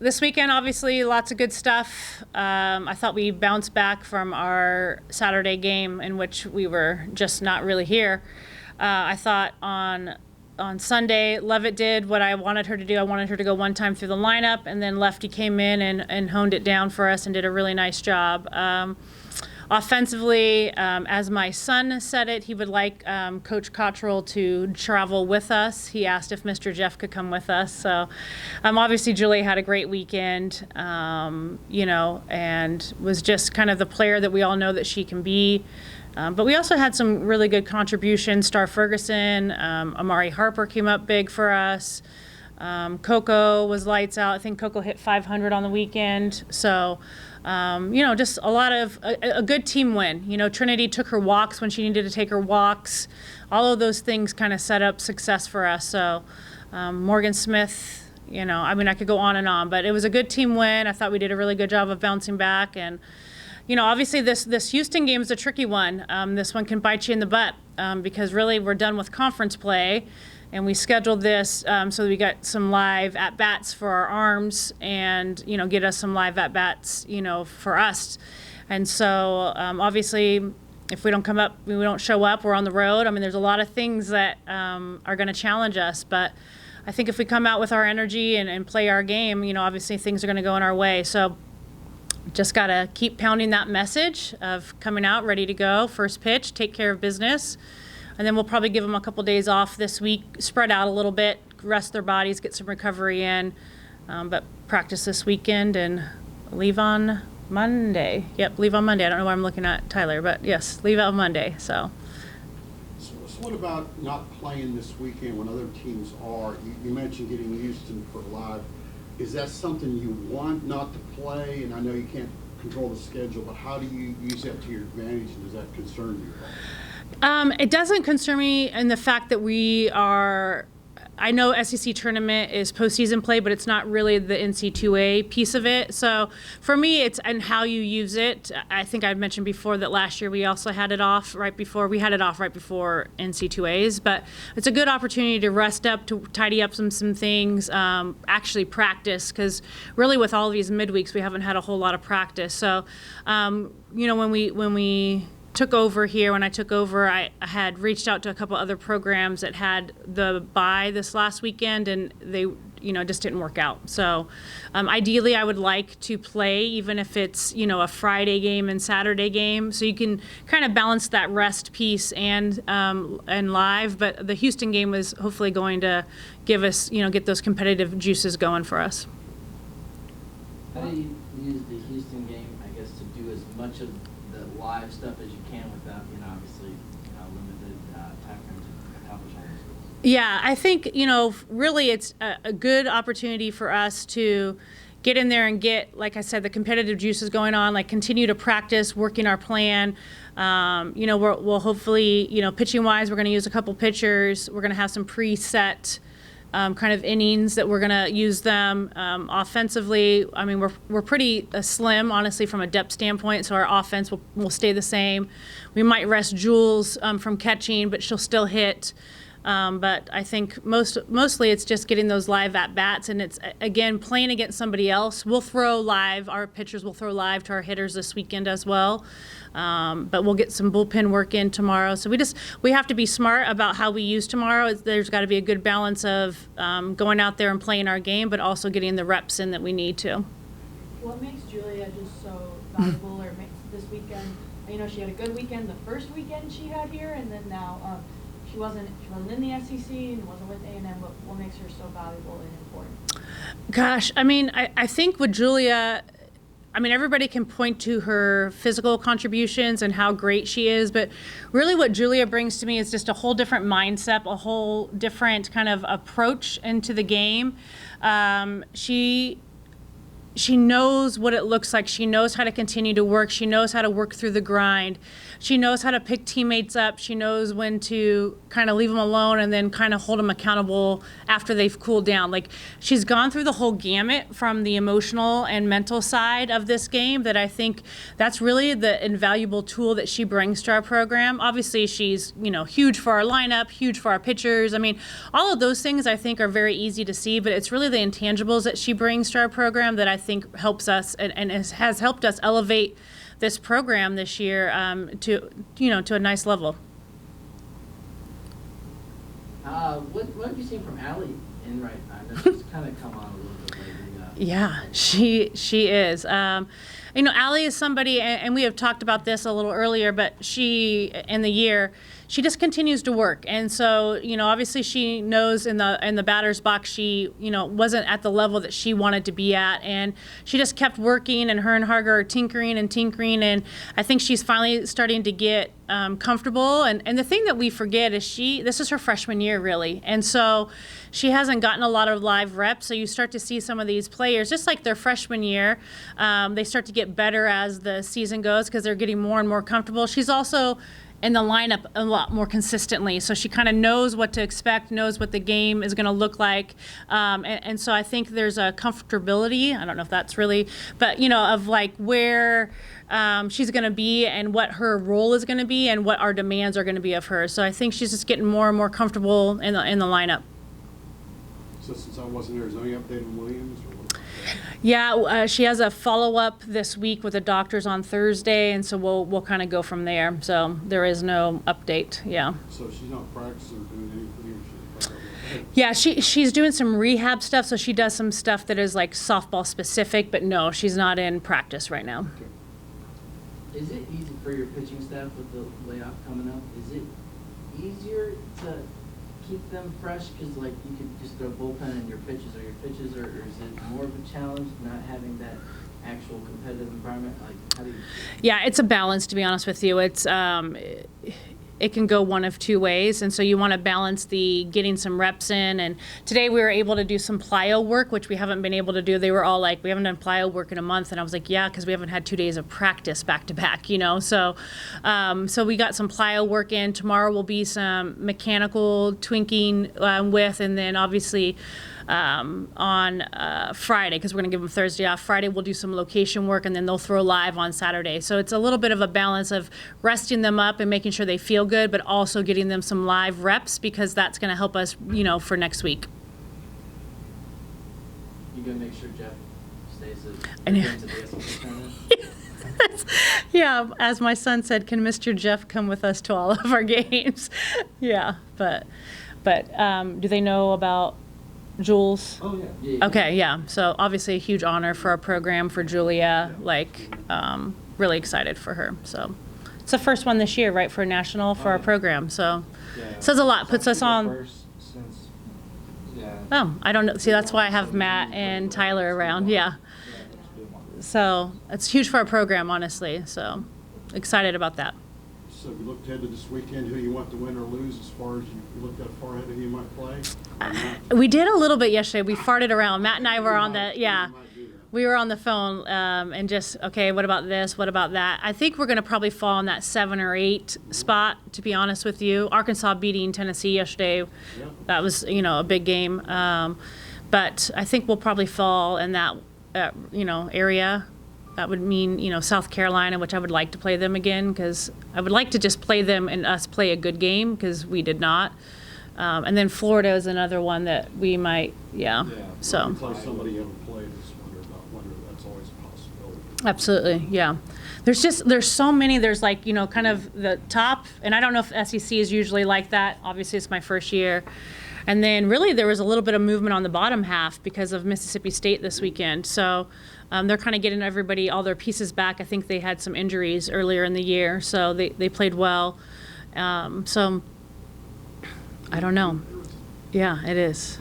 this weekend, obviously, lots of good stuff. I thought we bounced back from our Saturday game in which we were just not really here. I thought on Sunday, Levitt did what I wanted her to do. I wanted her to go one time through the lineup, and then Lefty came in and honed it down for us and did a really nice job. Offensively, as my son said it, he would like Coach Cottrell to travel with us. He asked if Mr. Jeff could come with us. So obviously Julia had a great weekend, and was just kind of the player that we all know that she can be. But we also had some really good contributions. Star Ferguson, Amari Harper came up big for us. Coco was lights out. I think Coco hit 500 on the weekend. So, just a lot of a good team win. Trinity took her walks when she needed to take her walks. All of those things kind of set up success for us. So, Morgan Smith, I could go on and on, but it was a good team win. I thought we did a really good job of bouncing back. And, obviously this Houston game is a tricky one. This one can bite you in the butt because really we're done with conference play. And we scheduled this so that we got some live at-bats for our arms and, get us some live at-bats, for us. And so, obviously, if we don't come up, we don't show up, we're on the road. There's a lot of things that are going to challenge us. But I think if we come out with our energy and play our game, obviously things are going to go in our way. So just got to keep pounding that message of coming out, ready to go, first pitch, take care of business. And then we'll probably give them a couple days off this week, spread out a little bit, rest their bodies, get some recovery in, but practice this weekend and leave on Monday. Yep, leave on Monday. I don't know why I'm looking at Tyler, but yes, leave on Monday. So what about not playing this weekend when other teams are? You mentioned getting Houston for live. Is that something you want not to play? And I know you can't control the schedule, but how do you use that to your advantage, and does that concern you at all? It doesn't concern me in the fact that I know SEC tournament is postseason play, but it's not really the NC2A piece of it. So for me, it's and how you use it. I think I mentioned before that last year we also had it off right before NC2As, but it's a good opportunity to rest up, to tidy up some things, actually practice, because really with all these midweeks, we haven't had a whole lot of practice. So, when we took over here, when I took over, I had reached out to a couple other programs that had the bye this last weekend, and they, just didn't work out. So ideally, I would like to play, even if it's, a Friday game and Saturday game, so you can kind of balance that rest piece and live. But the Houston game was hopefully going to give us, get those competitive juices going for us. How do you use the Houston game, I guess, to do as much of the live stuff as you can without, obviously, limited time frame to accomplish all those goals? Yeah, I think, really it's a good opportunity for us to get in there and get, like I said, the competitive juices going on, like continue to practice, working our plan. We'll hopefully, pitching-wise, we're going to use a couple pitchers. We're going to have some preset kind of innings that we're going to use them. Offensively, we're pretty slim, honestly, from a depth standpoint, so our offense will stay the same. We might rest Jules from catching, but she'll still hit. But I think mostly it's just getting those live at-bats, and it's, again, playing against somebody else. We'll throw live. Our pitchers will throw live to our hitters this weekend as well. But we'll get some bullpen work in tomorrow. So we have to be smart about how we use tomorrow. There's got to be a good balance of going out there and playing our game, but also getting the reps in that we need to. What makes Julia just so valuable, or makes this weekend? She had a good weekend the first weekend she had here, and then now she wasn't in the SEC and wasn't with A&M. What makes her so valuable and important? Gosh, I think with Julia, everybody can point to her physical contributions and how great she is, but really what Julia brings to me is just a whole different mindset, a whole different kind of approach into the game. She she knows what it looks like. She knows how to continue to work. She knows how to work through the grind. She knows how to pick teammates up. She knows when to kind of leave them alone and then kind of hold them accountable after they've cooled down. Like, she's gone through the whole gamut from the emotional and mental side of this game, that I think that's really the invaluable tool that she brings to our program. Obviously, she's, huge for our lineup, huge for our pitchers. I mean, all of those things I think are very easy to see, but it's really the intangibles that she brings to our program that I think helps us and has helped us elevate this program this year to a nice level. What have you seen from Allie in right now? She's kind of come on a little bit lately. Yeah, she is. Allie is somebody, and we have talked about this a little earlier, but she, in the year, she just continues to work. And so, obviously she knows in the batter's box, she, wasn't at the level that she wanted to be at. And she just kept working, and her and Harger are tinkering. And I think she's finally starting to get comfortable. And the thing that we forget is this is her freshman year, really. And so she hasn't gotten a lot of live reps. So you start to see some of these players, just like their freshman year, they start to get better as the season goes because they're getting more and more comfortable. She's also in the lineup a lot more consistently. So she kind of knows what to expect, knows what the game is going to look like. And so I think there's a comfortability, I don't know if that's really, but, of like where she's going to be and what her role is going to be and what our demands are going to be of her. So I think she's just getting more and more comfortable in the lineup. So since I wasn't there, is there any update on Williams? Or what? Yeah, she has a follow-up this week with the doctors on Thursday, and so we'll kind of go from there. So there is no update, yeah. So she's not practicing or doing anything? Yeah, she's doing some rehab stuff, so she does some stuff that is like softball specific, but no, she's not in practice right now. Okay. Is it easy for your pitching staff with the layoff coming up? Is it easier to keep them fresh? Because, like, you could just throw bullpen in your pitches, or is it more of a challenge not having that actual competitive environment? Like, how do you... Yeah, it's a balance, to be honest with you. It's it can go one of two ways, and so you want to balance the getting some reps in. And today we were able to do some plyo work, which we haven't been able to do. They were all like, we haven't done plyo work in a month, and I was like, yeah, because we haven't had 2 days of practice back to back, So we got some plyo work in. Tomorrow will be some mechanical twinking with, and then obviously on Friday, because we're going to give them Thursday off. Friday we'll do some location work, and then they'll throw live on Saturday. So it's a little bit of a balance of resting them up and making sure they feel good, but also getting them some live reps, because that's going to help us, for next week. You gonna make sure Jeff stays I know. at the SEC tournament? Yeah, as my son said, can Mr. Jeff come with us to all of our games? Yeah, but do they know about Jules? Oh, yeah. Yeah. Okay, yeah. So obviously a huge honor for our program, for Julia, really excited for her. So it's the first one this year, right, for a national for our program. So says a lot, puts us on. Oh, I don't know. See, that's why I have Matt and Tyler around. Yeah. So it's huge for our program, honestly. So excited about that. So if you looked ahead to this weekend, who you want to win or lose, as far as you looked that far ahead of who you might play? We did a little bit yesterday. We farted around. Matt and I were on we were on the phone and just, okay, what about this? What about that? I think we're going to probably fall in that 7 or 8 spot, to be honest with you. Arkansas beating Tennessee yesterday, that was, a big game. But I think we'll probably fall in that, area. That would mean, South Carolina, which I would like to play them again, because I would like to just play them and us play a good game, because we did not. And then Florida is another one that we might, so. If you play somebody you haven't played, I just wonder that's always a possibility. Absolutely, yeah. There's so many. There's kind of the top, and I don't know if SEC is usually like that. Obviously, it's my first year. And then really there was a little bit of movement on the bottom half because of Mississippi State this weekend. So they're kind of getting everybody, all their pieces back. I think they had some injuries earlier in the year, so they played well. So I don't know. Yeah, it is.